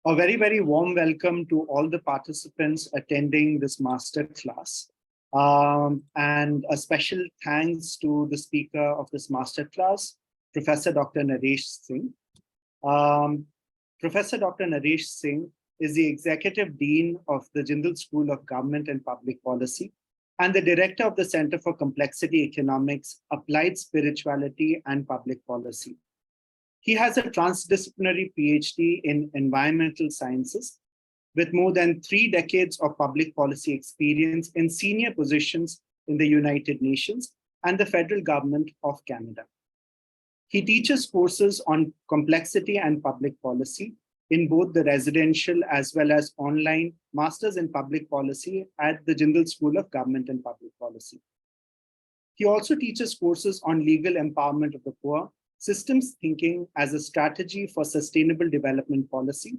A very, very warm welcome to all the participants attending this master class. And a special thanks to the speaker of this master class, Professor Dr. Naresh Singh. Professor Dr. Naresh Singh is the Executive Dean of the Jindal School of Government and Public Policy and the Director of the Center for Complexity Economics, Applied Spirituality and Public Policy. He has a transdisciplinary PhD in environmental sciences with more than 3 decades of public policy experience in senior positions in the United Nations and the federal government of Canada. He teaches courses on complexity and public policy in both the residential as well as online Masters in Public Policy at the Jindal School of Government and Public Policy. He also teaches courses on legal empowerment of the poor, systems thinking as a strategy for sustainable development policy,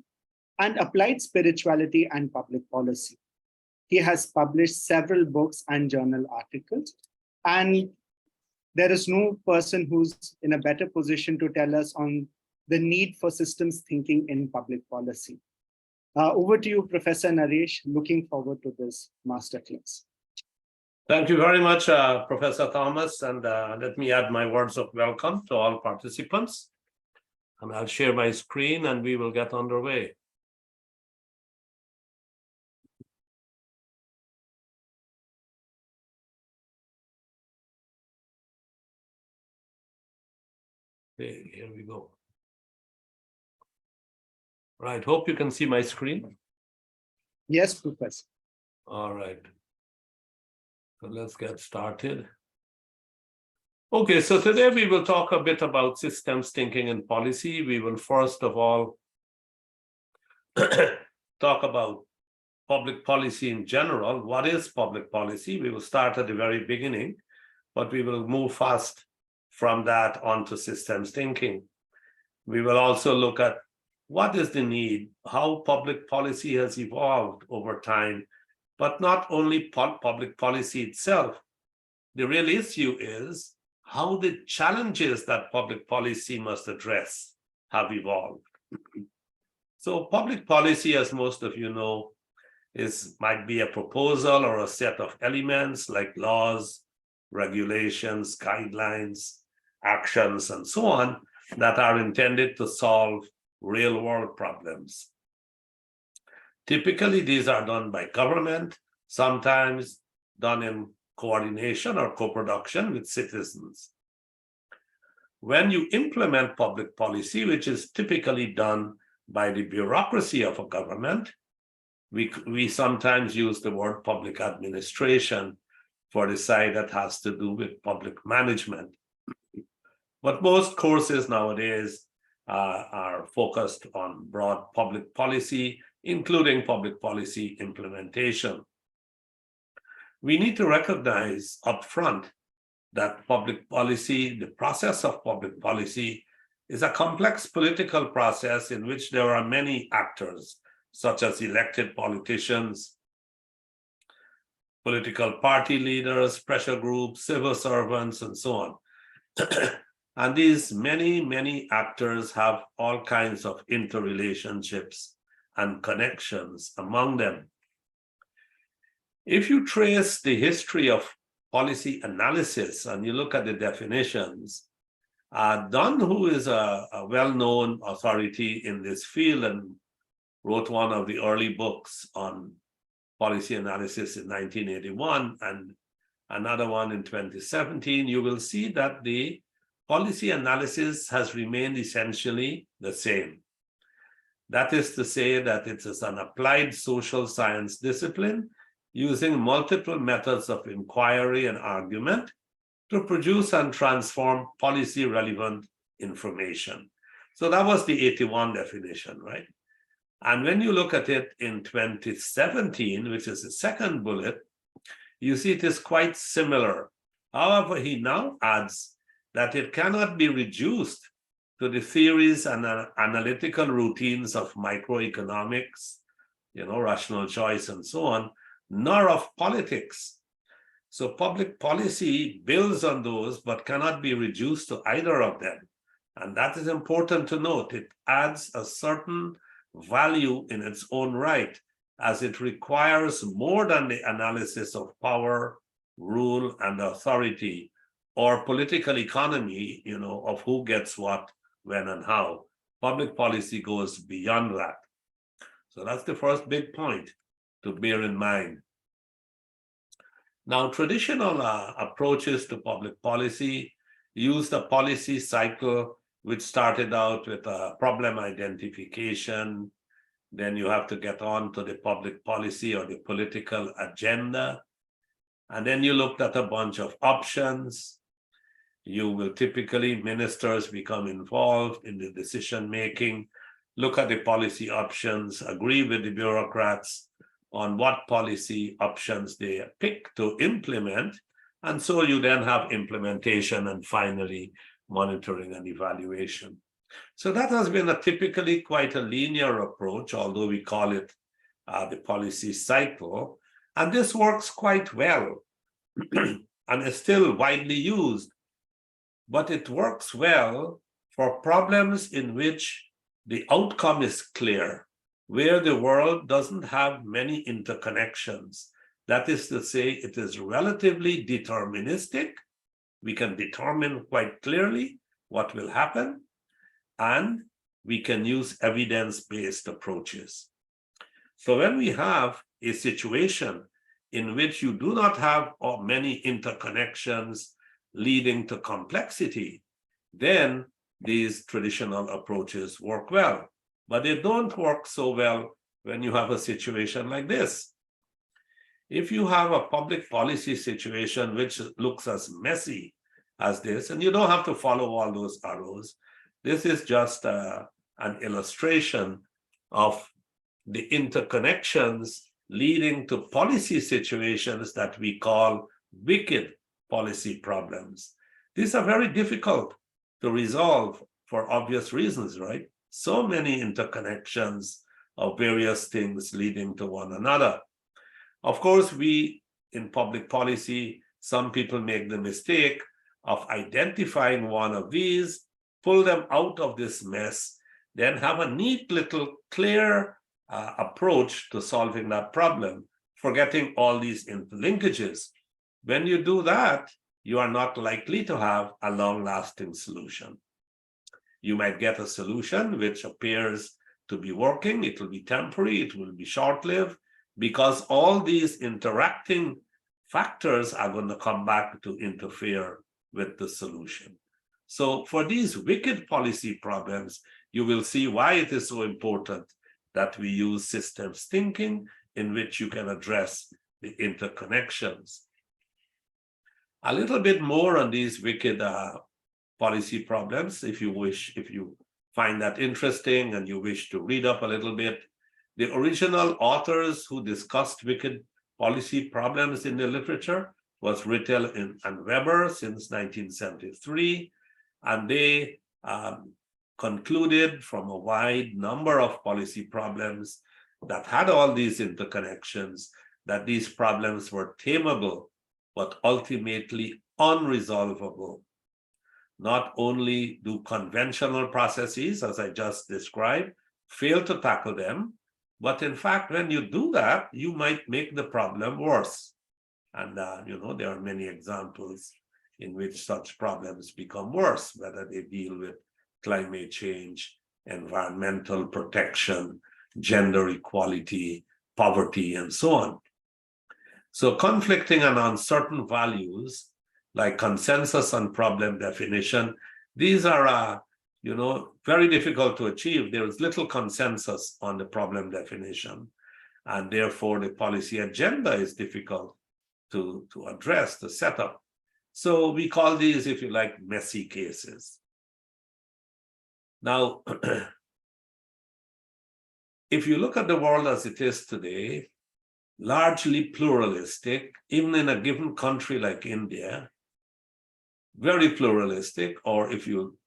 and applied spirituality and public policy. He has published several books and journal articles, and there is no person who's in a better position to tell us on the need for systems thinking in public policy. Over to you, Professor Naresh. Looking forward to this masterclass. Thank you very much, Professor Thomas, and let me add my words of welcome to all participants. And I'll share my screen and we will get underway. Okay, here we go. Right, hope you can see my screen. Yes, Professor. All right. So let's get started. Okay, so today we will talk a bit about systems thinking and policy. We will first of all talk about public policy in general. What is public policy? We will start at the very beginning, but we will move fast from that onto systems thinking. We will also look at what is the need, how public policy has evolved over time, but not only public policy itself. The real issue is how the challenges that public policy must address have evolved. So public policy, as most of you know, might be a proposal or a set of elements like laws, regulations, guidelines, actions, and so on that are intended to solve real-world problems. Typically, these are done by government, sometimes done in coordination or co-production with citizens. When you implement public policy, which is typically done by the bureaucracy of a government, we sometimes use the word public administration for the side that has to do with public management. But most courses nowadays are focused on broad public policy, including public policy implementation. We need to recognize upfront that public policy, the process of public policy, is a complex political process in which there are many actors, such as elected politicians, political party leaders, pressure groups, civil servants, and so on. And these many actors have all kinds of interrelationships and connections among them. If you trace the history of policy analysis and you look at the definitions, Dunn, who is a well-known authority in this field and wrote one of the early books on policy analysis in 1981 and another one in 2017, you will see that the policy analysis has remained essentially the same. That is to say that it is an applied social science discipline using multiple methods of inquiry and argument to produce and transform policy-relevant information. So that was the 81 definition, right? And when you look at it in 2017, which is the second bullet, you see it is quite similar. However, he now adds that it cannot be reduced to the theories and analytical routines of microeconomics, rational choice and so on, nor of politics. So public policy builds on those, but cannot be reduced to either of them. And that is important to note. It adds a certain value in its own right, as it requires more than the analysis of power, rule, and authority, or political economy, of who gets what, when, and how. Public policy goes beyond that. So that's the first big point to bear in mind. Now, traditional approaches to public policy use the policy cycle, which started out with problem identification. Then you have to get on to the public policy or the political agenda. And then you looked at a bunch of options. You will typically, ministers become involved in the decision-making, look at the policy options, agree with the bureaucrats on what policy options they pick to implement. And so you then have implementation and finally monitoring and evaluation. So that has been typically quite a linear approach, although we call it the policy cycle. And this works quite well and is still widely used. But it works well for problems in which the outcome is clear, where the world doesn't have many interconnections. That is to say, it is relatively deterministic. We can determine quite clearly what will happen, and we can use evidence-based approaches. So when we have a situation in which you do not have many interconnections leading to complexity, then these traditional approaches work well. But they don't work so well when you have a situation like this. If you have a public policy situation which looks as messy as this, and you don't have to follow all those arrows, this is just an illustration of the interconnections leading to policy situations that we call wicked policy problems. These are very difficult to resolve for obvious reasons, right? So many interconnections of various things leading to one another. Of course, in public policy, some people make the mistake of identifying one of these, pull them out of this mess, then have a neat little clear approach to solving that problem, forgetting all these interlinkages. When you do that, you are not likely to have a long-lasting solution. You might get a solution which appears to be working. It will be temporary, it will be short-lived, because all these interacting factors are going to come back to interfere with the solution. So for these wicked policy problems, you will see why it is so important that we use systems thinking in which you can address the interconnections. A little bit more on these wicked policy problems, if you wish, if you find that interesting and you wish to read up a little bit. The original authors who discussed wicked policy problems in the literature was Rittel and Weber since 1973, and they concluded from a wide number of policy problems that had all these interconnections that these problems were tameable, but ultimately unresolvable. Not only do conventional processes, as I just described, fail to tackle them, but in fact, when you do that, you might make the problem worse. And there are many examples in which such problems become worse, whether they deal with climate change, environmental protection, gender equality, poverty, and so on. So conflicting and uncertain values, like consensus on problem definition, these are, very difficult to achieve. There is little consensus on the problem definition, and therefore the policy agenda is difficult to address, to set up. So we call these, if you like, messy cases. Now, if you look at the world as it is today, largely pluralistic, even in a given country like India, very pluralistic, or if you,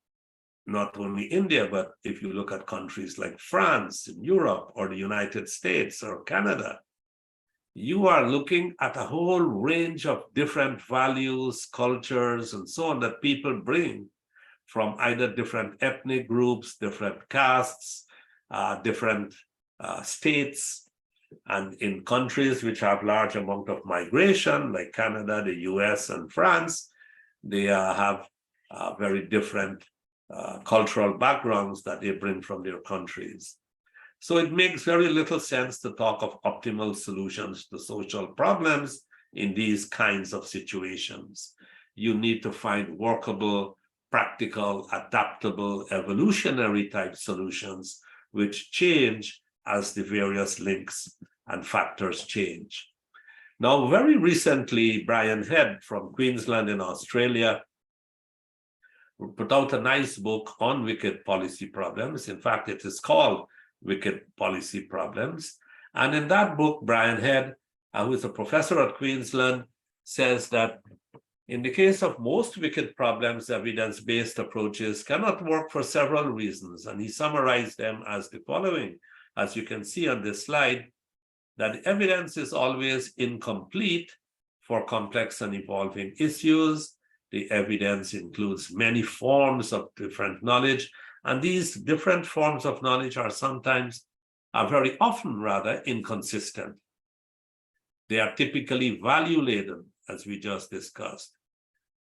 not only India, but if you look at countries like France, in Europe, or the United States, or Canada, you are looking at a whole range of different values, cultures, and so on that people bring from either different ethnic groups, different castes, different states, and in countries which have large amount of migration, like Canada, the US, and France, they have very different cultural backgrounds that they bring from their countries. So it makes very little sense to talk of optimal solutions to social problems in these kinds of situations. You need to find workable, practical, adaptable, evolutionary type solutions which change as the various links and factors change. Now, very recently, Brian Head from Queensland in Australia put out a nice book on wicked policy problems. In fact, it is called Wicked Policy Problems. And in that book, Brian Head, who is a professor at Queensland, says that in the case of most wicked problems, evidence-based approaches cannot work for several reasons. And he summarized them as the following. As you can see on this slide, that evidence is always incomplete for complex and evolving issues. The evidence includes many forms of different knowledge, and these different forms of knowledge are very often rather inconsistent. They are typically value-laden, as we just discussed.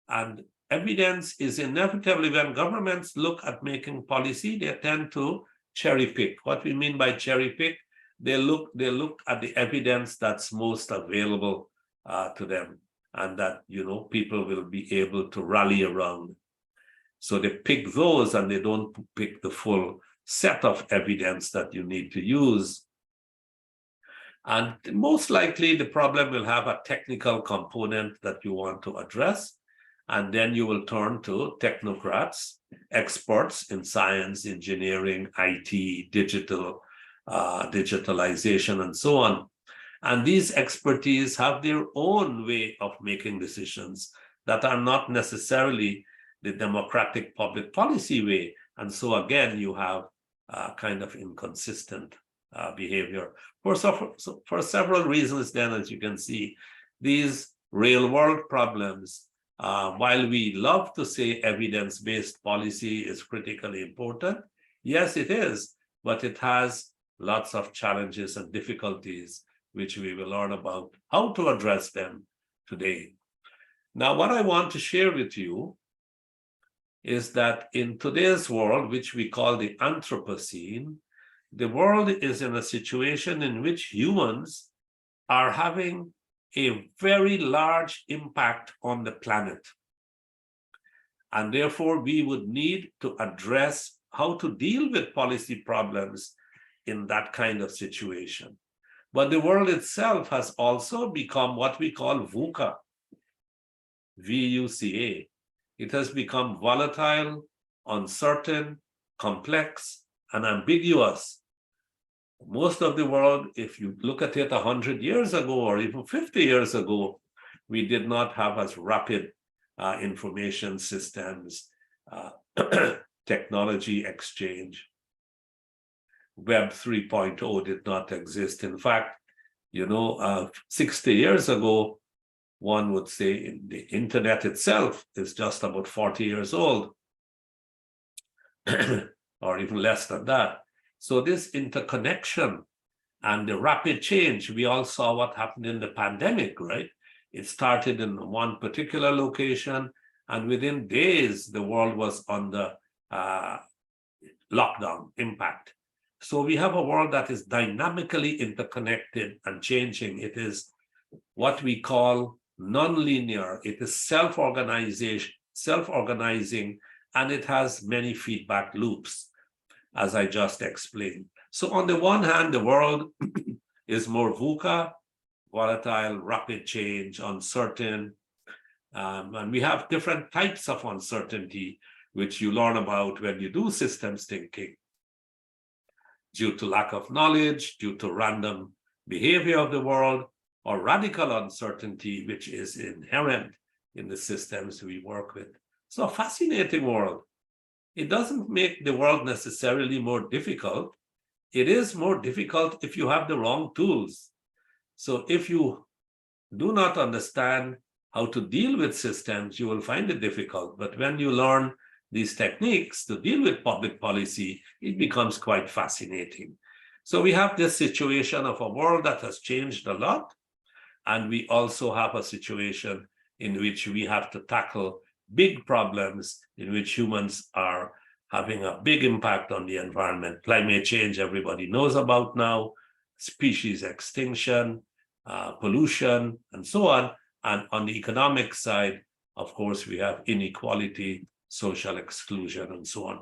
And evidence is inevitably, when governments look at making policy, they tend to cherry pick. What we mean by cherry pick, they look at the evidence that's most available to them, and that people will be able to rally around. So they pick those, and they don't pick the full set of evidence that you need to use. And most likely the problem will have a technical component that you want to address. And then you will turn to technocrats, experts in science, engineering, IT, digitalization, and so on. And these expertise have their own way of making decisions that are not necessarily the democratic public policy way. And so again, you have kind of inconsistent behavior. For several reasons then, as you can see, these real world problems, while we love to say evidence-based policy is critically important, yes, it is, but it has lots of challenges and difficulties, which we will learn about how to address them today. Now, what I want to share with you is that in today's world, which we call the Anthropocene, the world is in a situation in which humans are having a very large impact on the planet. And therefore, we would need to address how to deal with policy problems in that kind of situation. But the world itself has also become what we call VUCA, V-U-C-A. It has become volatile, uncertain, complex, and ambiguous. Most of the world, if you look at it 100 years ago or even 50 years ago, we did not have as rapid information systems, technology exchange. Web 3.0 did not exist. In fact, 60 years ago, one would say the internet itself is just about 40 years old, or even less than that. So this interconnection and the rapid change, we all saw what happened in the pandemic, right? It started in one particular location, and within days, the world was under lockdown impact. So we have a world that is dynamically interconnected and changing. It is what we call non-linear. It is self-organizing, and it has many feedback loops, as I just explained. So on the one hand, the world is more VUCA, volatile, rapid change, uncertain. And we have different types of uncertainty, which you learn about when you do systems thinking. Due to lack of knowledge, due to random behavior of the world, or radical uncertainty, which is inherent in the systems we work with. So a fascinating world. It doesn't make the world necessarily more difficult. It is more difficult if you have the wrong tools. So if you do not understand how to deal with systems, you will find it difficult. But when you learn these techniques to deal with public policy, it becomes quite fascinating. So we have this situation of a world that has changed a lot, and we also have a situation in which we have to tackle big problems in which humans are having a big impact on the environment. Climate change, everybody knows about now, species extinction, pollution, and so on. And on the economic side, of course, we have inequality, social exclusion, and so on.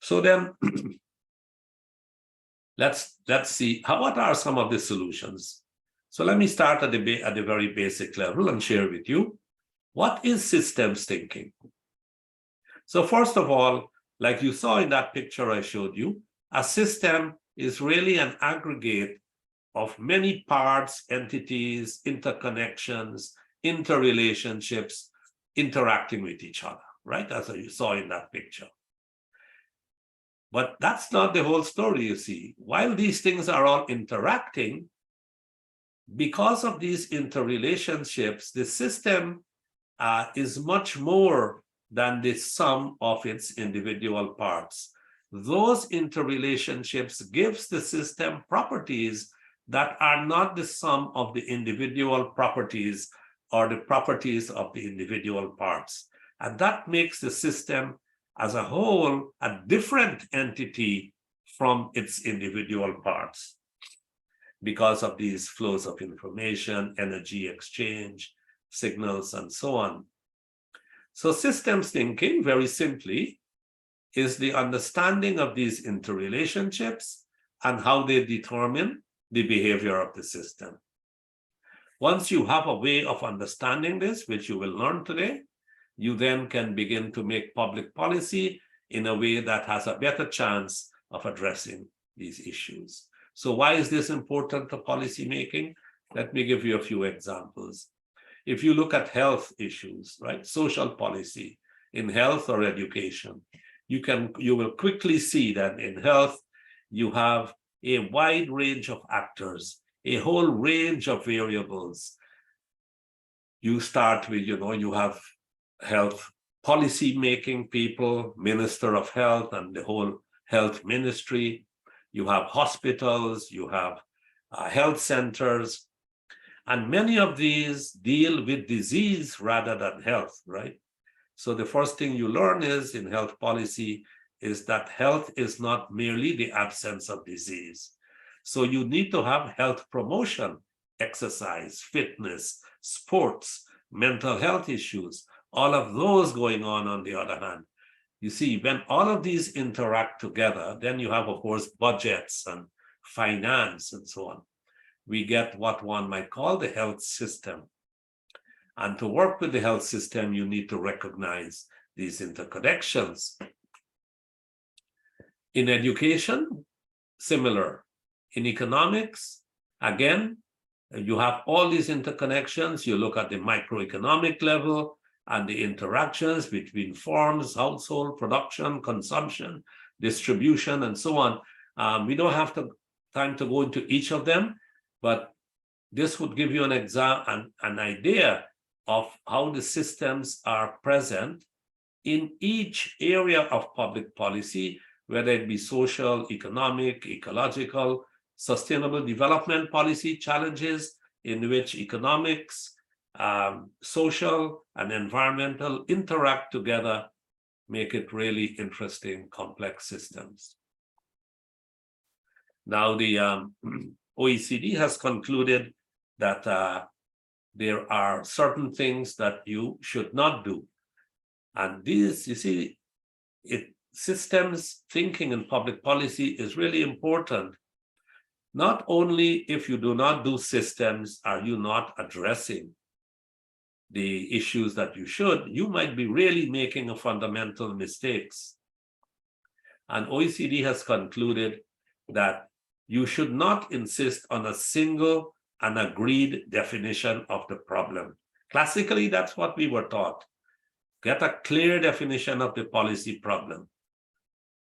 So then let's see what are some of the solutions. So let me start at the very basic level and share with you what is systems thinking. So first of all, like you saw in that picture I showed you, a system is really an aggregate of many parts, entities, interconnections, interrelationships, interacting with each other, right? As you saw in that picture. But that's not the whole story, you see. While these things are all interacting, because of these interrelationships, the system is much more than the sum of its individual parts. Those interrelationships gives the system properties that are not the sum of the individual properties or the properties of the individual parts. And that makes the system as a whole a different entity from its individual parts because of these flows of information, energy exchange, signals, and so on. So systems thinking, very simply, is the understanding of these interrelationships and how they determine the behavior of the system. Once you have a way of understanding this, which you will learn today, you then can begin to make public policy in a way that has a better chance of addressing these issues. So why is this important to policy making? Let me give you a few examples. If you look at health issues, right, social policy in health or education, you will quickly see that in health, you have a wide range of actors, a whole range of variables. You start with, you have health policy making people, Minister of Health and the whole health ministry. You have hospitals, you have health centers, and many of these deal with disease rather than health, right? So the first thing you learn is in health policy is that health is not merely the absence of disease. So you need to have health promotion, exercise, fitness, sports, mental health issues, all of those going on the other hand. You see, when all of these interact together, then you have, of course, budgets and finance and so on. We get what one might call the health system. And to work with the health system, you need to recognize these interconnections. In education, similar. In economics, again, you have all these interconnections. You look at the microeconomic level and the interactions between farms, household, production, consumption, distribution, and so on. We don't have time to go into each of them, but this would give you an idea of how the systems are present in each area of public policy, whether it be social, economic, ecological, sustainable development policy challenges in which economics, social, and environmental interact together, make it really interesting, complex systems. Now, the OECD has concluded that there are certain things that you should not do. And these, you see, systems thinking in public policy is really important. Not only if you do not do systems are you not addressing the issues that you should, you might be really making a fundamental mistakes. And OECD has concluded that you should not insist on a single and agreed definition of the problem. Classically, that's what we were taught. Get a clear definition of the policy problem.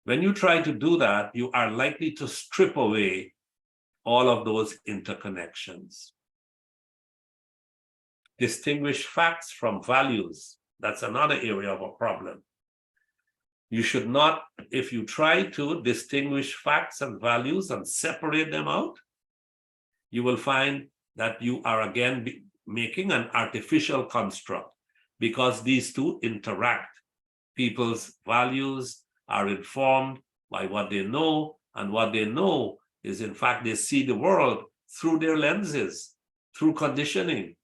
When you try to do that, you are likely to strip away all of those interconnections. Distinguish facts from values. That's another area of a problem. You should not, if you try to distinguish facts and values and separate them out, you will find that you are again making an artificial construct, because these two interact. People's values are informed by what they know, and what they know is, in fact, they see the world through their lenses, through conditioning.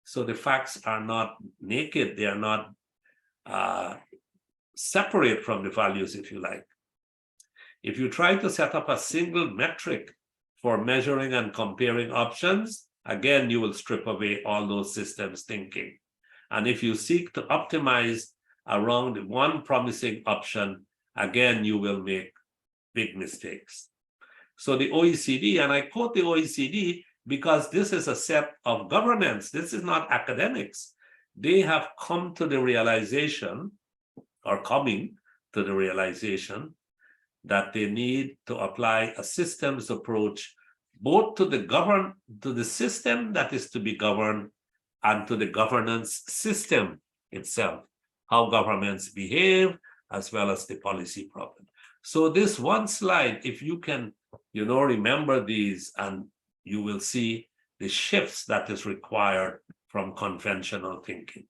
So the facts are not naked, they are not separate from the values, if you like. If you try to set up a single metric for measuring and comparing options, again, you will strip away all those systems thinking. And if you seek to optimize around one promising option, again, you will make big mistakes. So the OECD, and I quote the OECD because this is a set of governance, this is not academics. They have come to the realization, or coming to the realization, that they need to apply a systems approach both to the system that is to be governed and to the governance system itself, how governments behave, as well as the policy problem. So this one slide, if you can, remember these, and you will see the shifts that is required from conventional thinking.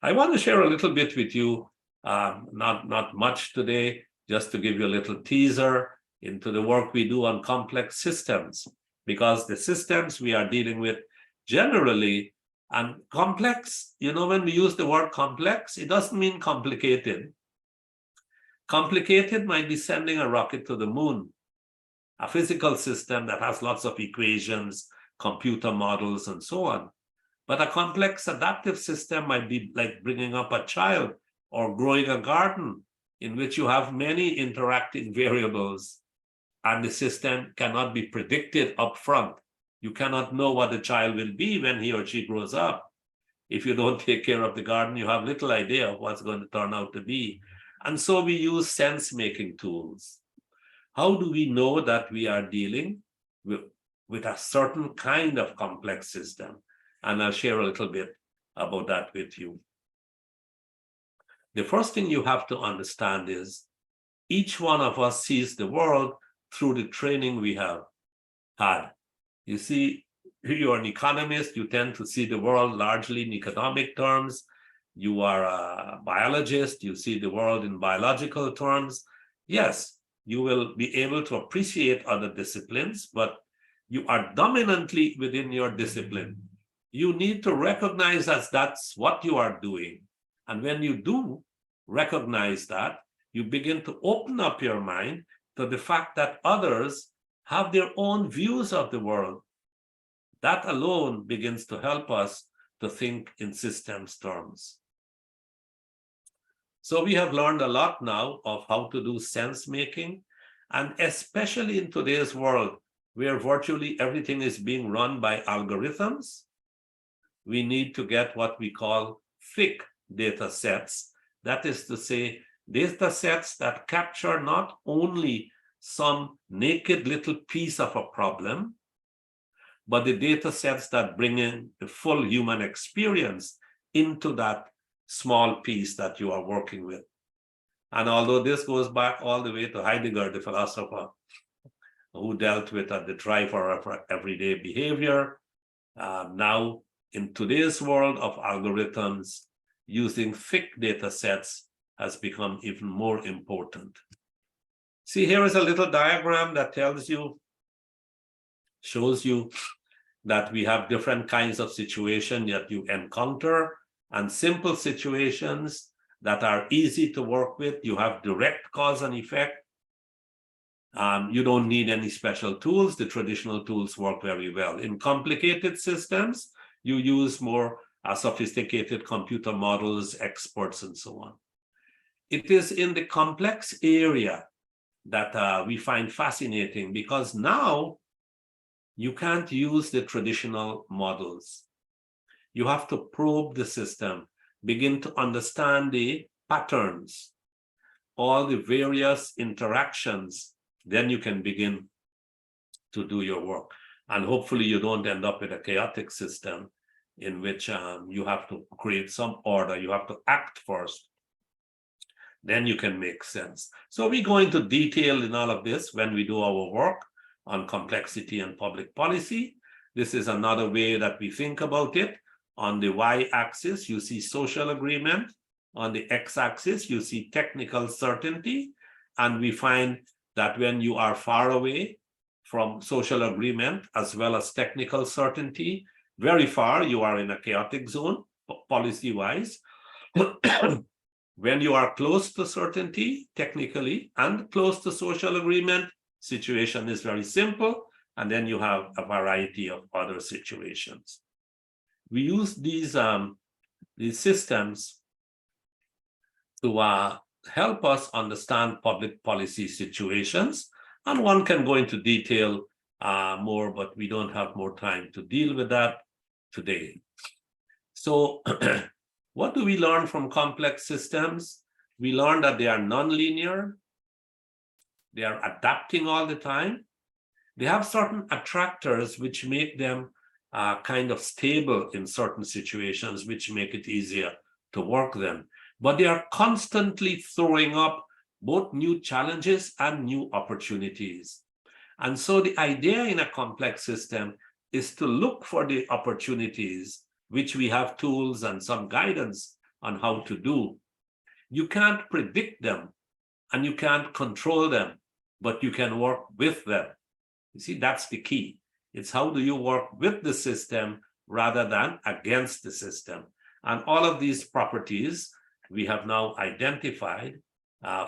I want to share a little bit with you, not much today, just to give you a little teaser into the work we do on complex systems, because the systems we are dealing with generally, and complex, when we use the word complex, it doesn't mean complicated. Complicated might be sending a rocket to the moon, a physical system that has lots of equations, computer models, and so on. But a complex adaptive system might be like bringing up a child or growing a garden in which you have many interacting variables, and the system cannot be predicted up front. You cannot know what the child will be when he or she grows up. If you don't take care of the garden, you have little idea of what's going to turn out to be. And so we use sense-making tools. How do we know that we are dealing with a certain kind of complex system? And I'll share a little bit about that with you. The first thing you have to understand is each one of us sees the world through the training we have had. You see, you're an economist, you tend to see the world largely in economic terms. You are a biologist, you see the world in biological terms. Yes, you will be able to appreciate other disciplines, but you are dominantly within your discipline. You need to recognize that that's what you are doing. And when you do recognize that, you begin to open up your mind to the fact that others have their own views of the world. That alone begins to help us to think in systems terms. So we have learned a lot now of how to do sense making, and especially in today's world where virtually everything is being run by algorithms, we need to get what we call thick data sets. That is to say, data sets that capture not only some naked little piece of a problem, but the data sets that bring in the full human experience into that small piece that you are working with. And although this goes back all the way to Heidegger, the philosopher, who dealt with the driver of everyday behavior, now in today's world of algorithms, using thick data sets has become even more important. See, here is a little diagram that shows you that we have different kinds of situations that you encounter, and simple situations that are easy to work with. You have direct cause and effect. You don't need any special tools. The traditional tools work very well. In complicated systems, you use more sophisticated computer models, experts, and so on. It is in the complex area that we find fascinating, because now you can't use the traditional models. You have to probe the system, begin to understand the patterns, all the various interactions, then you can begin to do your work. And hopefully you don't end up with a chaotic system in which you have to create some order, you have to act first. then you can make sense. So we go into detail in all of this when we do our work on complexity and public policy. This is another way that we think about it. On the y-axis, you see social agreement. On the x-axis, you see technical certainty. And we find that when you are far away from social agreement as well as technical certainty, very far, you are in a chaotic zone, policy-wise. When you are close to certainty, technically, and close to social agreement, situation is very simple, and then you have a variety of other situations. We use these systems to help us understand public policy situations, and one can go into detail more, but we don't have more time to deal with that today. So what do we learn from complex systems? We learn that they are nonlinear. They are adapting all the time. They have certain attractors which make them kind of stable in certain situations, which make it easier to work them. But they are constantly throwing up both new challenges and new opportunities. And so the idea in a complex system is to look for the opportunities, which we have tools and some guidance on how to do. You can't predict them and you can't control them, but you can work with them. You see, that's the key. It's how do you work with the system rather than against the system. And all of these properties we have now identified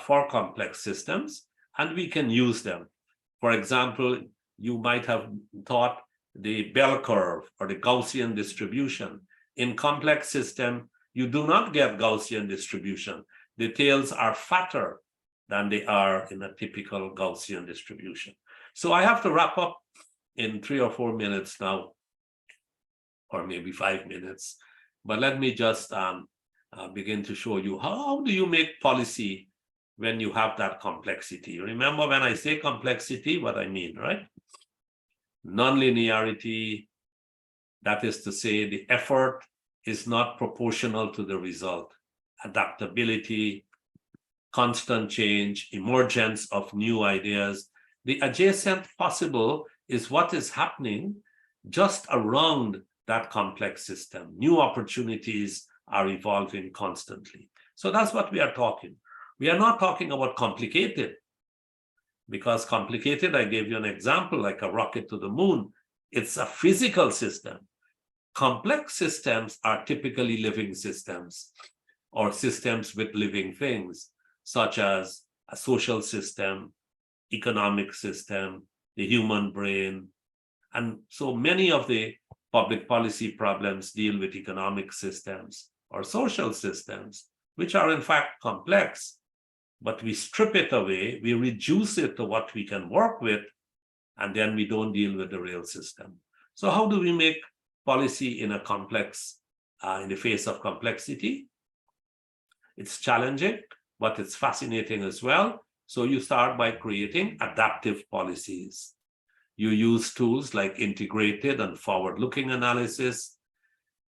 for complex systems, and we can use them. For example, you might have taught the bell curve or the Gaussian distribution. In complex system, you do not get Gaussian distribution. The tails are fatter than they are in a typical Gaussian distribution. So I have to wrap up in 3 or 4 minutes now, or maybe 5 minutes. But let me just begin to show you how do you make policy when you have that complexity. Remember when I say complexity, what I mean, right? Non-linearity, that is to say the effort is not proportional to the result. Adaptability, constant change, emergence of new ideas. The adjacent possible is what is happening just around that complex system. New opportunities are evolving constantly. So that's what we are talking. We are not talking about complicated, because complicated, I gave you an example, like a rocket to the moon. It's a physical system. Complex systems are typically living systems or systems with living things, such as a social system, economic system, the human brain. And so many of the public policy problems deal with economic systems or social systems, which are in fact complex, but we strip it away, we reduce it to what we can work with, and then we don't deal with the real system. So how do we make policy in a complex, in the face of complexity? It's challenging, but it's fascinating as well. So you start by creating adaptive policies. You use tools like integrated and forward-looking analysis.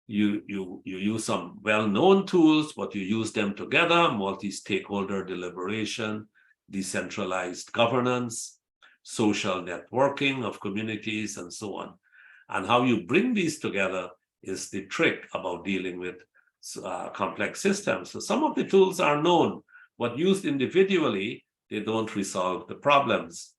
You use some well-known tools, but you use them together: multi-stakeholder deliberation, decentralized governance, social networking of communities, and so on. And how you bring these together is the trick about dealing with complex systems. So some of the tools are known, but used individually, they don't resolve the problems.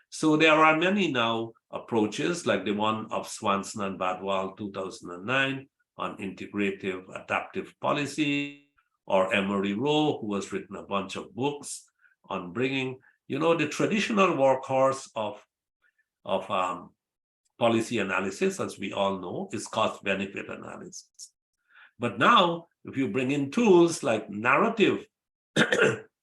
So there are many now approaches, like the one of Swanson and Badwal, 2009, on integrative adaptive policy, or Emery Rowe, who has written a bunch of books on bringing, the traditional workhorse of policy analysis, as we all know, is cost-benefit analysis. But now, if you bring in tools like narrative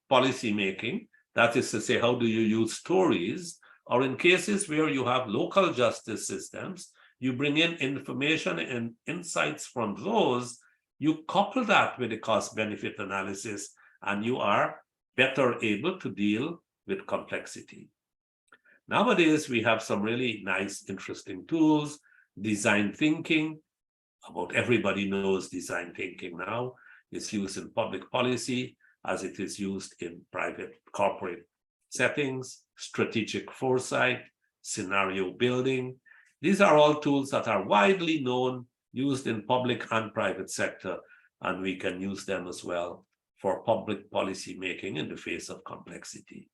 policy making, that is to say, how do you use stories, or in cases where you have local justice systems, you bring in information and insights from those, you couple that with the cost-benefit analysis, and you are better able to deal with complexity. Nowadays, we have some really nice, interesting tools. Design thinking, about everybody knows design thinking now. It's used in public policy. as it is used in private corporate settings, strategic foresight, scenario building. These are all tools that are widely known, used in public and private sector, and we can use them as well for public policy making in the face of complexity.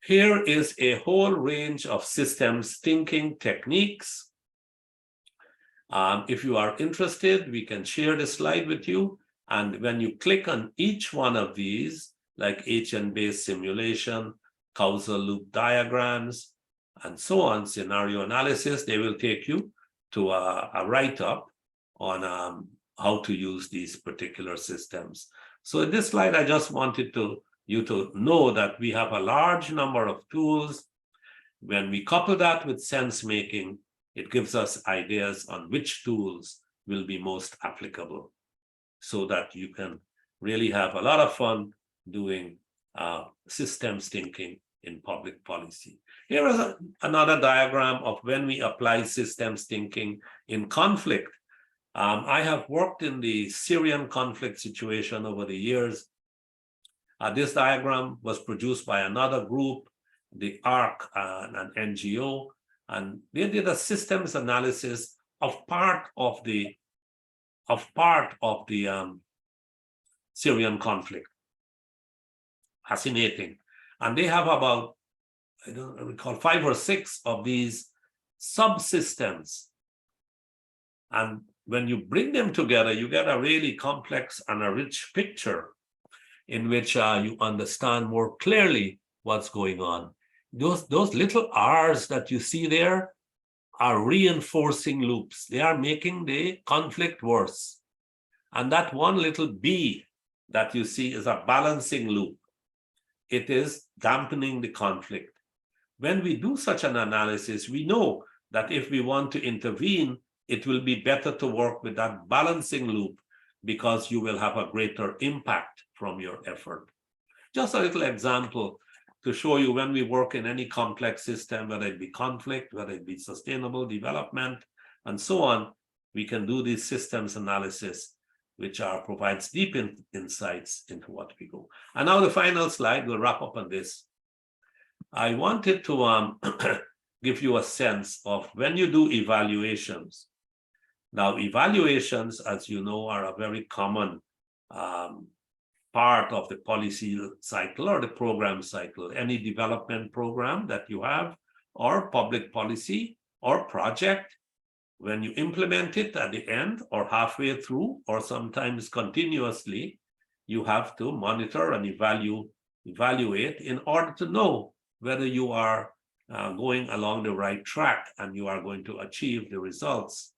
Here is a whole range of systems thinking techniques. If you are interested, we can share the slide with you. And when you click on each one of these, like agent-based simulation, causal loop diagrams, and so on, scenario analysis, they will take you to a write-up on how to use these particular systems. So in this slide, I just wanted you to know that we have a large number of tools. When we couple that with sense making, it gives us ideas on which tools will be most applicable, so that you can really have a lot of fun doing systems thinking in public policy. Here is another diagram of when we apply systems thinking in conflict. I have worked in the Syrian conflict situation over the years. This diagram was produced by another group, the ARC, an NGO, and they did a systems analysis of part of the Syrian conflict. Fascinating. And they have about, I don't recall, 5 or 6 of these subsystems. And when you bring them together, you get a really complex and a rich picture in which you understand more clearly what's going on. Those little R's that you see there are reinforcing loops. They are making the conflict worse. And that one little B that you see is a balancing loop. It is dampening the conflict. When we do such an analysis, we know that if we want to intervene, it will be better to work with that balancing loop, because you will have a greater impact from your effort. Just a little example to show you when we work in any complex system, whether it be conflict, whether it be sustainable development, and so on, we can do these systems analysis, which provides deep insights into what we go. And now the final slide, we'll wrap up on this. I wanted to give you a sense of when you do evaluations. Now, evaluations, as you know, are a very common part of the policy cycle or the program cycle. Any development program that you have, or public policy or project, when you implement it at the end or halfway through, or sometimes continuously, you have to monitor and evaluate in order to know whether you are going along the right track and you are going to achieve the results.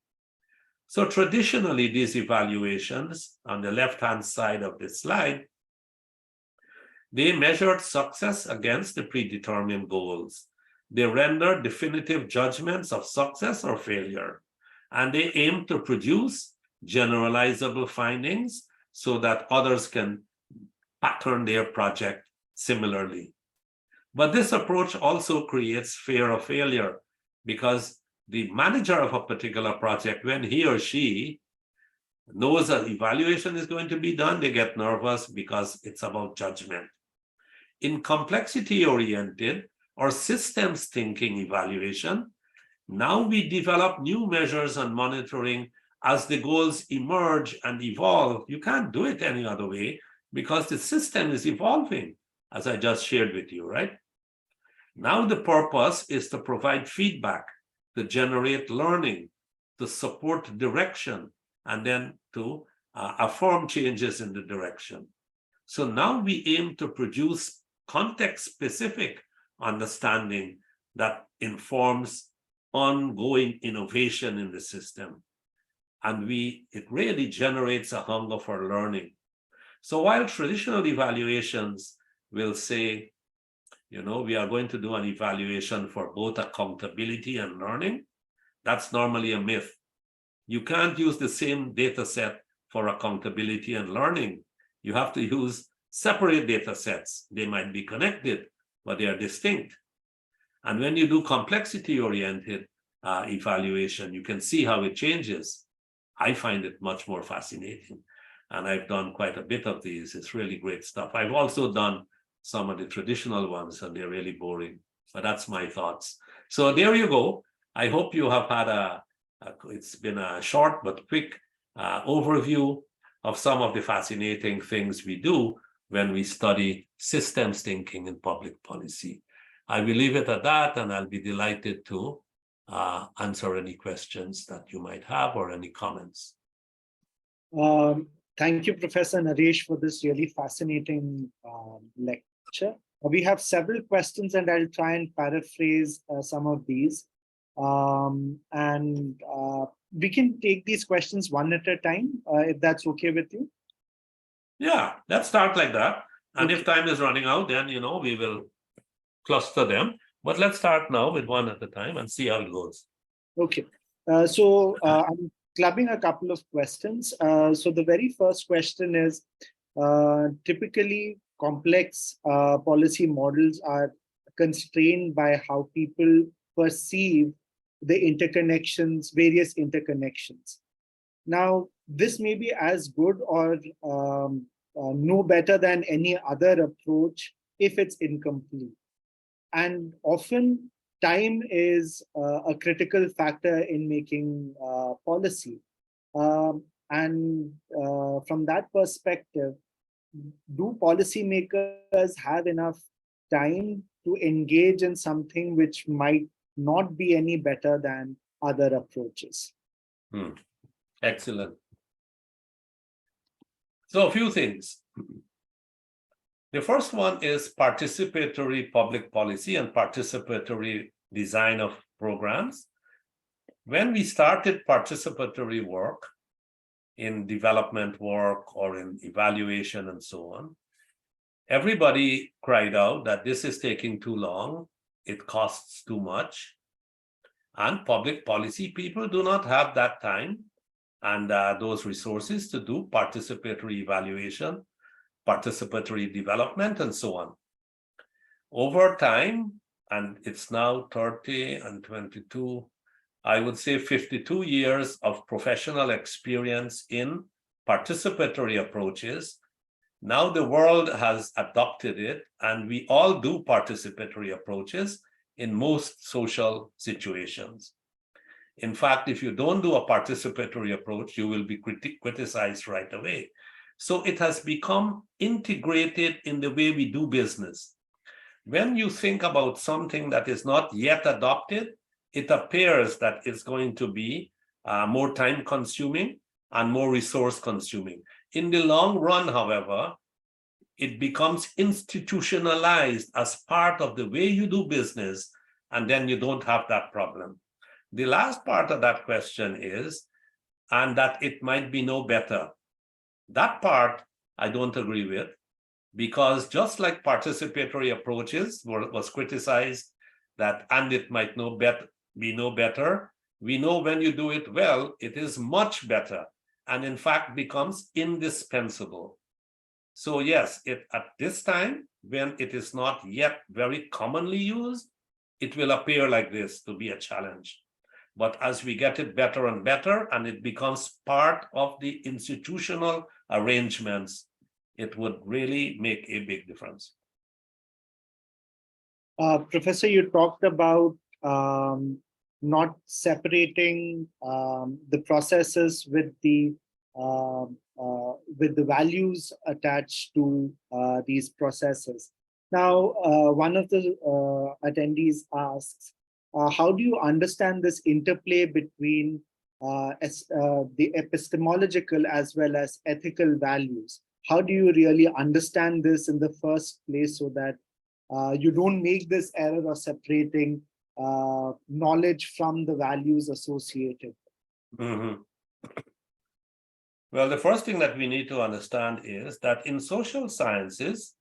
So traditionally, these evaluations on the left-hand side of the slide, they measured success against the predetermined goals. They rendered definitive judgments of success or failure, and they aim to produce generalizable findings so that others can pattern their project similarly. But this approach also creates fear of failure, because the manager of a particular project, when he or she knows that evaluation is going to be done, they get nervous because it's about judgment. In complexity-oriented or systems thinking evaluation, now we develop new measures and monitoring as the goals emerge and evolve. You can't do it any other way because the system is evolving, as I just shared with you, right? Now the purpose is to provide feedback, to generate learning, to support direction, and then to affirm changes in the direction. So now we aim to produce context-specific understanding that informs ongoing innovation in the system. And it really generates a hunger for learning. So while traditional evaluations will say, you know, we are going to do an evaluation for both accountability and learning, that's normally a myth. You can't use the same data set for accountability and learning. You have to use separate data sets. They might be connected, but they are distinct. And when you do complexity-oriented evaluation, you can see how it changes. I find it much more fascinating. And I've done quite a bit of these. It's really great stuff. I've also done some of the traditional ones, and they're really boring. But that's my thoughts. So there you go. I hope you have had it's been a short but quick overview of some of the fascinating things we do when we study systems thinking in public policy. I will leave it at that, and I'll be delighted to answer any questions that you might have or any comments. Thank you, Professor Naresh, for this really fascinating lecture. We have several questions, and I'll try and paraphrase some of these. We can take these questions one at a time, if that's okay with you. Yeah, let's start like that. And Okay. if time is running out, then, we will cluster them. But let's start now with one at a time and see how it goes. Okay. I'm clubbing a couple of questions. So the very first question is, typically complex policy models are constrained by how people perceive the interconnections, various interconnections. Now, this may be as good or no better than any other approach if it's incomplete. And often time is a critical factor in making policy. From that perspective, do policymakers have enough time to engage in something which might not be any better than other approaches? Excellent. So a few things. The first one is participatory public policy and participatory design of programs. When we started participatory work in development work or in evaluation and so on, everybody cried out that this is taking too long, it costs too much, and public policy people do not have that time and those resources to do participatory evaluation, participatory development, and so on. Over time, and it's now 30 and 22, I would say 52 years of professional experience in participatory approaches. Now the world has adopted it, and we all do participatory approaches in most social situations. In fact, if you don't do a participatory approach, you will be criticized right away. So it has become integrated in the way we do business. When you think about something that is not yet adopted, it appears that it's going to be more time consuming and more resource consuming. In the long run, however, it becomes institutionalized as part of the way you do business, and then you don't have that problem. The last part of that question is, and that it might be no better. That part I don't agree with, because just like participatory approaches was criticized that, and it might be no better, we know when you do it well, it is much better, and in fact becomes indispensable. So yes, at this time, when it is not yet very commonly used, it will appear like this to be a challenge. But as we get it better and better, and it becomes part of the institutional arrangements, it would really make a big difference. Professor, you talked about not separating the processes with the values attached to these processes. Now, one of the attendees asks, how do you understand this interplay between the epistemological as well as ethical values? How do you really understand this in the first place so that you don't make this error of separating knowledge from the values associated? Mm-hmm. Well, the first thing that we need to understand is that in social sciences,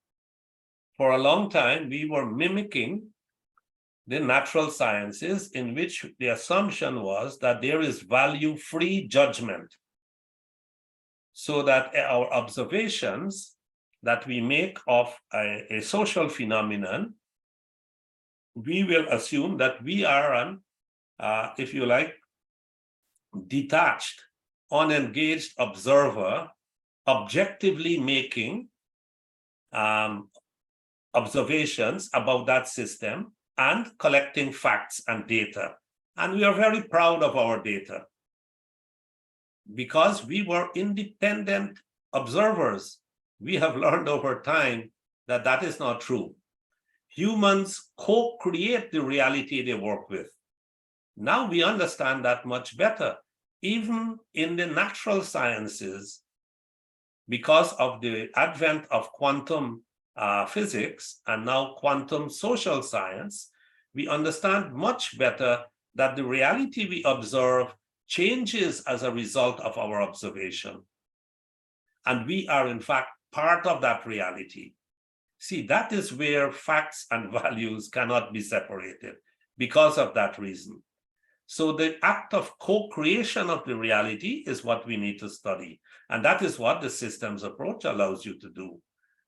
for a long time, we were mimicking the natural sciences, in which the assumption was that there is value-free judgment. So that our observations that we make of a social phenomenon, we will assume that we are an, if you like, detached, unengaged observer objectively making observations about that system and collecting facts and data. And we are very proud of our data because we were independent observers. We have learned over time that that is not true. Humans co-create the reality they work with. Now we understand that much better. Even in the natural sciences, because of the advent of quantum physics and now quantum social science, we understand much better that the reality we observe changes as a result of our observation. And we are, in fact, part of that reality. See, that is where facts and values cannot be separated because of that reason. So the act of co-creation of the reality is what we need to study. And that is what the systems approach allows you to do.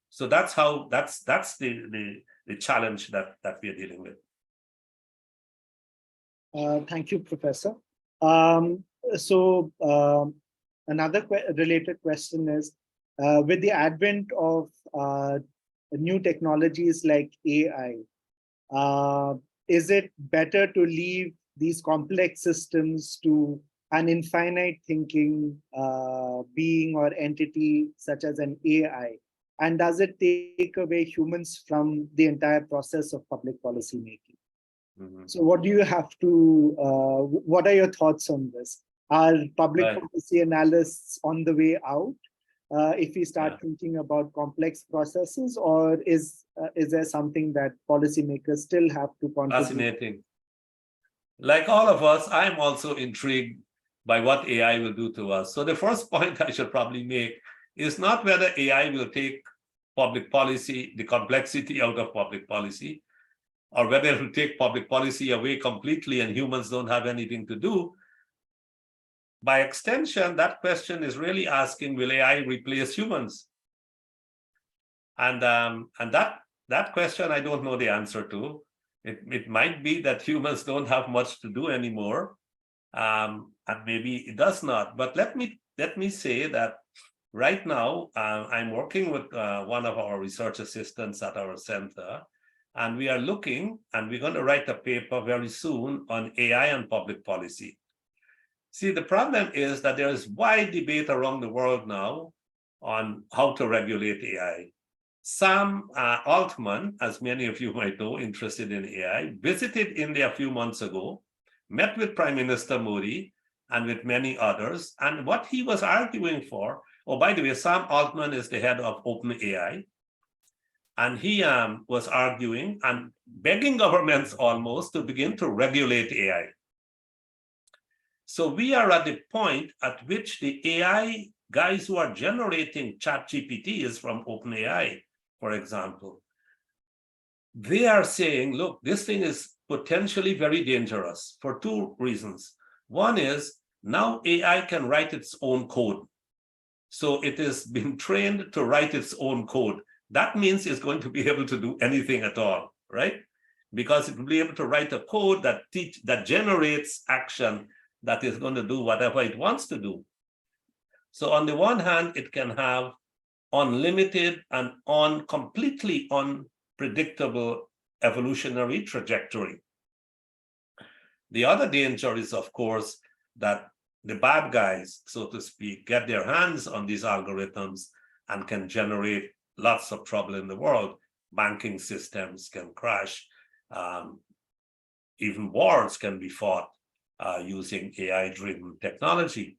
So that's the challenge that we are dealing with. Thank you, Professor. Another related question is, with the advent of new technologies like AI, is it better to leave these complex systems to an infinite thinking being or entity such as an AI? And does it take away humans from the entire process of public policy making? So what do you have to, what are your thoughts on this? Are public policy analysts on the way out if we start thinking about complex processes, or is there something that policymakers still have to contribute? Fascinating. Like all of us, I'm also intrigued by what AI will do to us. So the first point I should probably make is not whether AI will take public policy, the complexity out of public policy, or whether it will take public policy away completely and humans don't have anything to do. By extension, that question is really asking, will AI replace humans? And that question, I don't know the answer to. It might be that humans don't have much to do anymore, and maybe it does not. But let me say that right now, I'm working with one of our research assistants at our center, and we are looking, and we're going to write a paper very soon on AI and public policy. See, the problem is that there is wide debate around the world now on how to regulate AI. Sam Altman, as many of you might know, interested in AI, visited India a few months ago, met with Prime Minister Modi and with many others. And what he was arguing for, oh, by the way, Sam Altman is the head of OpenAI. And he was arguing and begging governments almost to begin to regulate AI. So we are at the point at which the AI guys who are generating ChatGPT is from OpenAI, for example. They are saying, look, this thing is potentially very dangerous for two reasons. One is now AI can write its own code. So it has been trained to write its own code. That means it's going to be able to do anything at all, right? Because it will be able to write a code that generates action that is going to do whatever it wants to do. So on the one hand, it can have unlimited and completely unpredictable evolutionary trajectory. The other danger is, of course, that the bad guys, so to speak, get their hands on these algorithms and can generate lots of trouble in the world. Banking systems can crash. Even wars can be fought using AI-driven technology.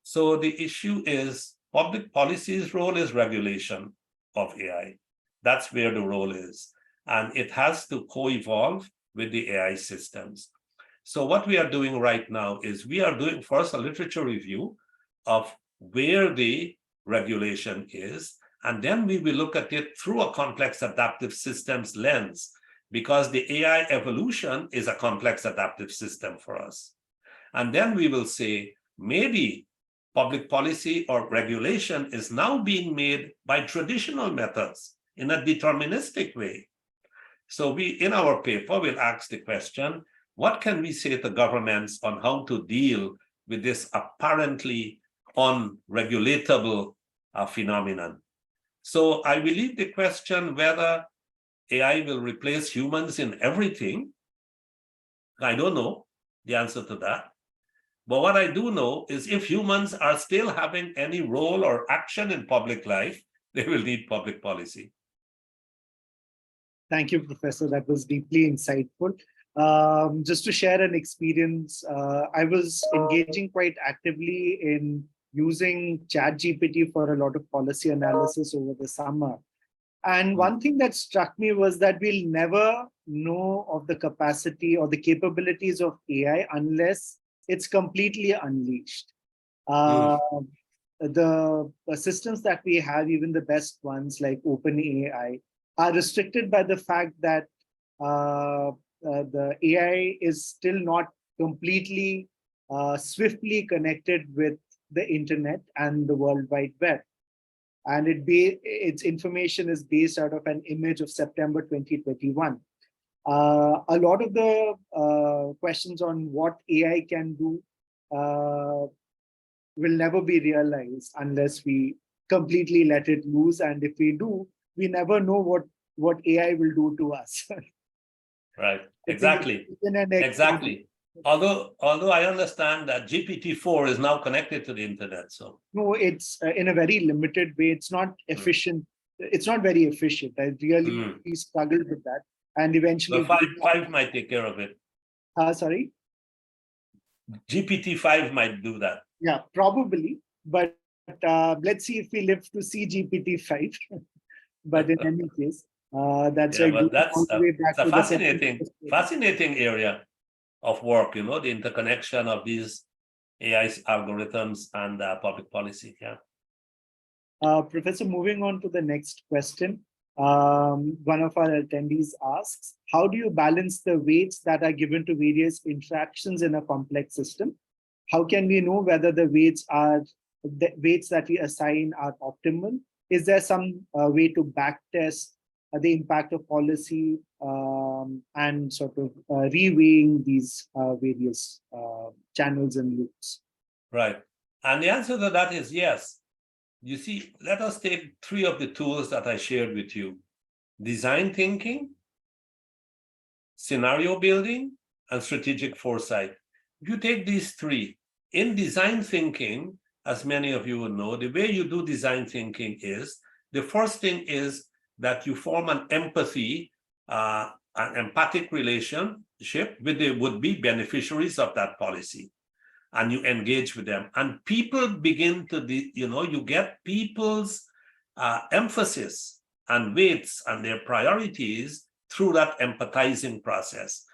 So the issue is public policy's role is regulation of AI. That's where the role is. And it has to co-evolve with the AI systems. So what we are doing right now is we are doing first a literature review of where the regulation is, and then we will look at it through a complex adaptive systems lens, because the AI evolution is a complex adaptive system for us. And then we will say, maybe public policy or regulation is now being made by traditional methods in a deterministic way. So we, in our paper, will ask the question, what can we say to governments on how to deal with this apparently unregulatable phenomenon. So I believe the question whether AI will replace humans in everything, I don't know the answer to that. But what I do know is if humans are still having any role or action in public life, they will need public policy. Thank you, Professor. That was deeply insightful. Just to share an experience, I was engaging quite actively in using ChatGPT for a lot of policy analysis over the summer. And one thing that struck me was that we'll never know of the capacity or the capabilities of AI unless it's completely unleashed. The systems that we have, even the best ones like OpenAI, are restricted by the fact that the AI is still not completely swiftly connected with the internet and the World Wide Web. And its information is based out of an image of September 2021. A lot of the questions on what AI can do will never be realized unless we completely let it loose. And if we do, we never know what AI will do to us. Right, exactly. Exactly. Although I understand that GPT-4 is now connected to the internet, so. No, it's in a very limited way. It's not efficient. It's not very efficient. I really struggled with that. And eventually— But 5 might take care of it. Sorry? GPT-5 might do that. Yeah, probably. But let's see if we live to see GPT-5. But in any case, that's a fascinating area of work, the interconnection of these AI algorithms and public policy. Yeah. Professor, moving on to the next question. One of our attendees asks, how do you balance the weights that are given to various interactions in a complex system? How can we know whether the weights that we assign are optimal? Is there some way to backtest the impact of policy and sort of reweighing these various channels and loops? Right. And the answer to that is yes. You see, let us take 3 of the tools that I shared with you: design thinking, scenario building, and strategic foresight. If you take these 3, in design thinking, as many of you will know, the way you do design thinking is, the first thing is that you form an empathic relationship with the would-be beneficiaries of that policy, and you engage with them. And people begin to, you get people's emphasis and weights and their priorities through that empathizing process.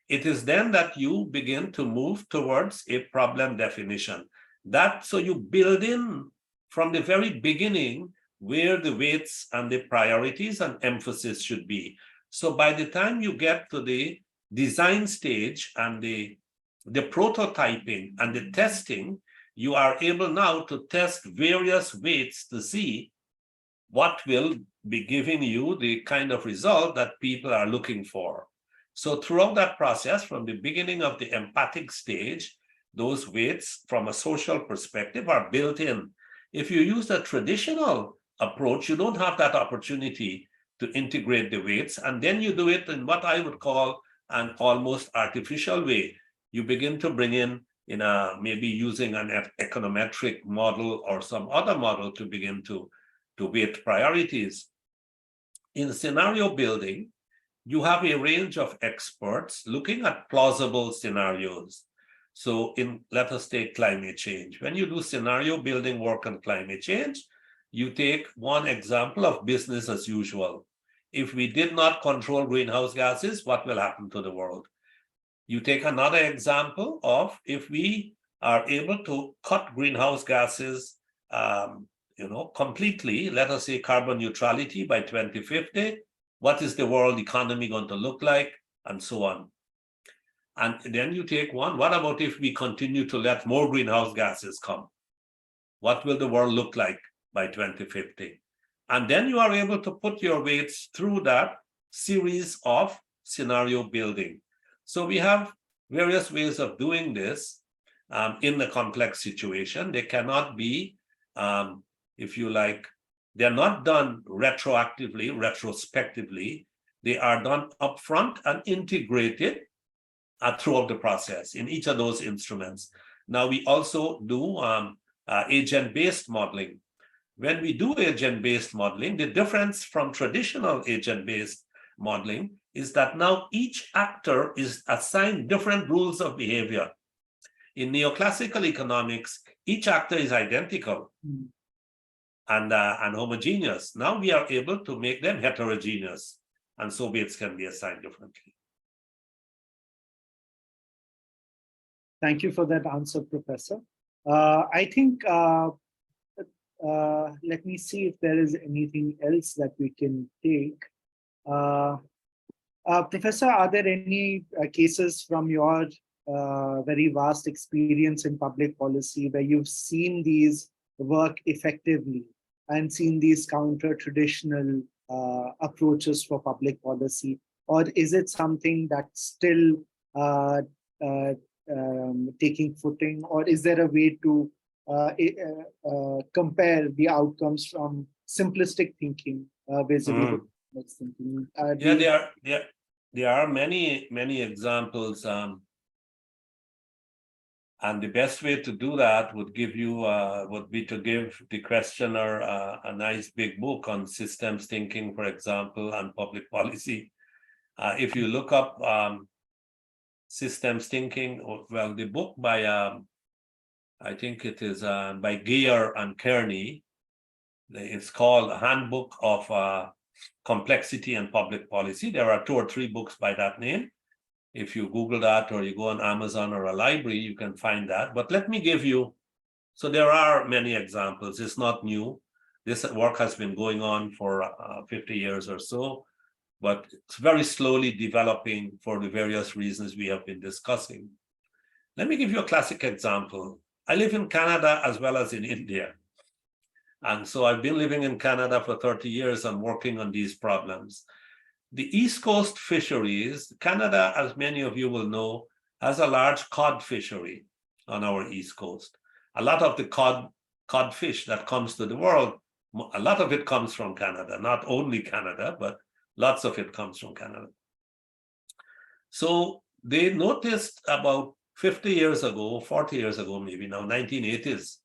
It is then that you begin to move towards a problem definition. So you build in from the very beginning where the weights and the priorities and emphasis should be. So by the time you get to the design stage and the prototyping and the testing, you are able now to test various weights to see what will be giving you the kind of result that people are looking for. So throughout that process, from the beginning of the empathic stage, those weights from a social perspective are built in. If you use a traditional approach, you don't have that opportunity to integrate the weights, and then you do it in what I would call an almost artificial way. You begin to bring in maybe using an econometric model or some other model to begin to weight priorities. In scenario building, you have a range of experts looking at plausible scenarios. So let us take climate change. When you do scenario building work on climate change, you take one example of business as usual. If we did not control greenhouse gases, what will happen to the world? You take another example of if we are able to cut greenhouse gases completely, let us say carbon neutrality by 2050, what is the world economy going to look like, and so on. And then you take one, what about if we continue to let more greenhouse gases come? What will the world look like by 2050? And then you are able to put your weights through that series of scenario building. So we have various ways of doing this in the complex situation. They cannot be if you like, they're not done retroactively, retrospectively. They are done upfront and integrated throughout the process in each of those instruments. Now, we also do agent-based modeling. When we do agent-based modeling, the difference from traditional agent-based modeling is that now each actor is assigned different rules of behavior. In neoclassical economics, each actor is identical and homogeneous. Now we are able to make them heterogeneous, and so weights can be assigned differently. Thank you for that answer, Professor. I think, let me see if there is anything else that we can take. Professor, are there any cases from your very vast experience in public policy where you've seen these work effectively and seen these counter-traditional approaches for public policy? Or is it something that's still taking footing, or is there a way to compare the outcomes from simplistic thinking basically? Thinking? There are many examples, and the best way to do that would be to give the questioner a nice big book on systems thinking, for example, and public policy. If you look up systems thinking, well, the book by I think it is by Geyer and Kearney. It's called Handbook of Complexity and Public Policy. There are 2 or 3 books by that name. If you Google that, or you go on Amazon or a library, you can find that. But let me give you, so there are many examples. It's not new. This work has been going on for 50 years or so, but it's very slowly developing for the various reasons we have been discussing. Let me give you a classic example. I live in Canada as well as in India. And so I've been living in Canada for 30 years and working on these problems. The East Coast fisheries, Canada, as many of you will know, has a large cod fishery on our East Coast. A lot of the cod fish that comes to the world, a lot of it comes from Canada, not only Canada, but lots of it comes from Canada. So they noticed about 50 years ago, 40 years ago, maybe now, 1980s,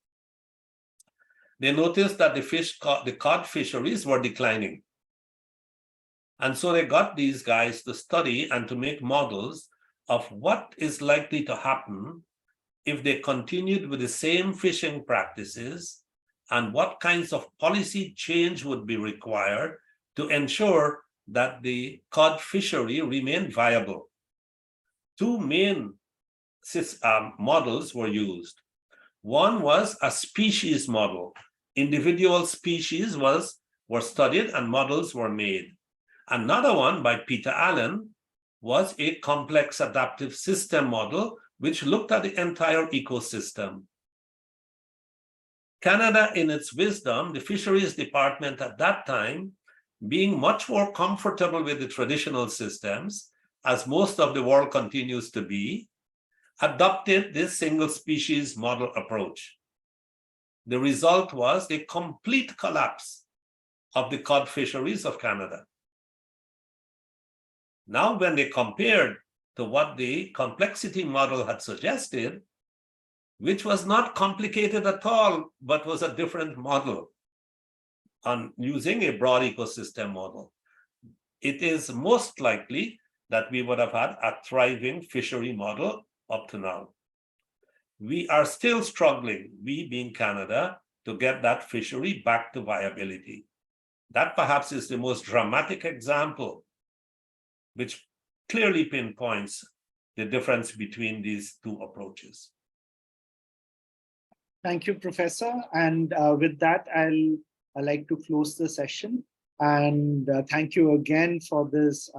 they noticed that the cod fisheries were declining. And so they got these guys to study and to make models of what is likely to happen if they continued with the same fishing practices, and what kinds of policy change would be required to ensure that the cod fishery remained viable. 2 main models were used. One was a species model. Individual species were studied and models were made. Another one by Peter Allen was a complex adaptive system model, which looked at the entire ecosystem. Canada, in its wisdom, the fisheries department at that time, being much more comfortable with the traditional systems, as most of the world continues to be, adopted this single species model approach. The result was a complete collapse of the cod fisheries of Canada. Now, when they compared to what the complexity model had suggested, which was not complicated at all, but was a different model on using a broad ecosystem model, it is most likely that we would have had a thriving fishery model up to now. We are still struggling, we being Canada, to get that fishery back to viability. That perhaps is the most dramatic example, which clearly pinpoints the difference between these 2 approaches. Thank you, Professor. And with that, I'd like to close the session. And thank you again for this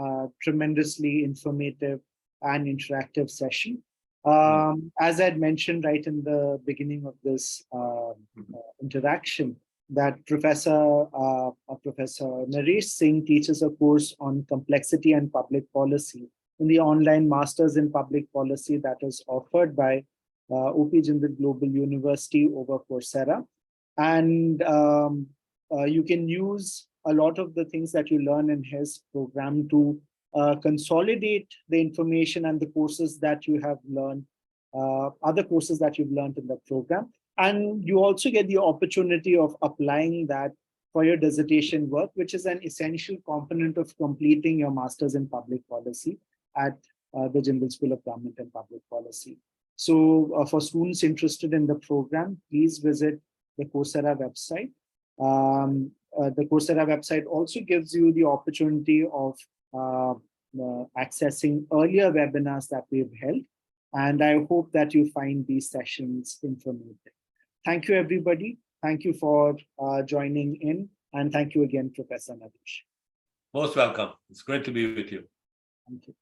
tremendously informative and interactive session. As I'd mentioned right in the beginning of this interaction, that Professor Naresh Singh teaches a course on complexity and public policy in the online Masters in Public Policy that is offered by OP Jindal Global University over Coursera. And you can use a lot of the things that you learn in his program to consolidate the information and the courses that you have learned, other courses that you've learned in the program. And you also get the opportunity of applying that for your dissertation work, which is an essential component of completing your master's in public policy at the Jindal School of Government and Public Policy. So for students interested in the program, please visit the Coursera website. The Coursera website also gives you the opportunity of accessing earlier webinars that we've held. And I hope that you find these sessions informative. Thank you, everybody. Thank you for joining in. And thank you again, Professor Nadesh. Most welcome. It's great to be with you. Thank you.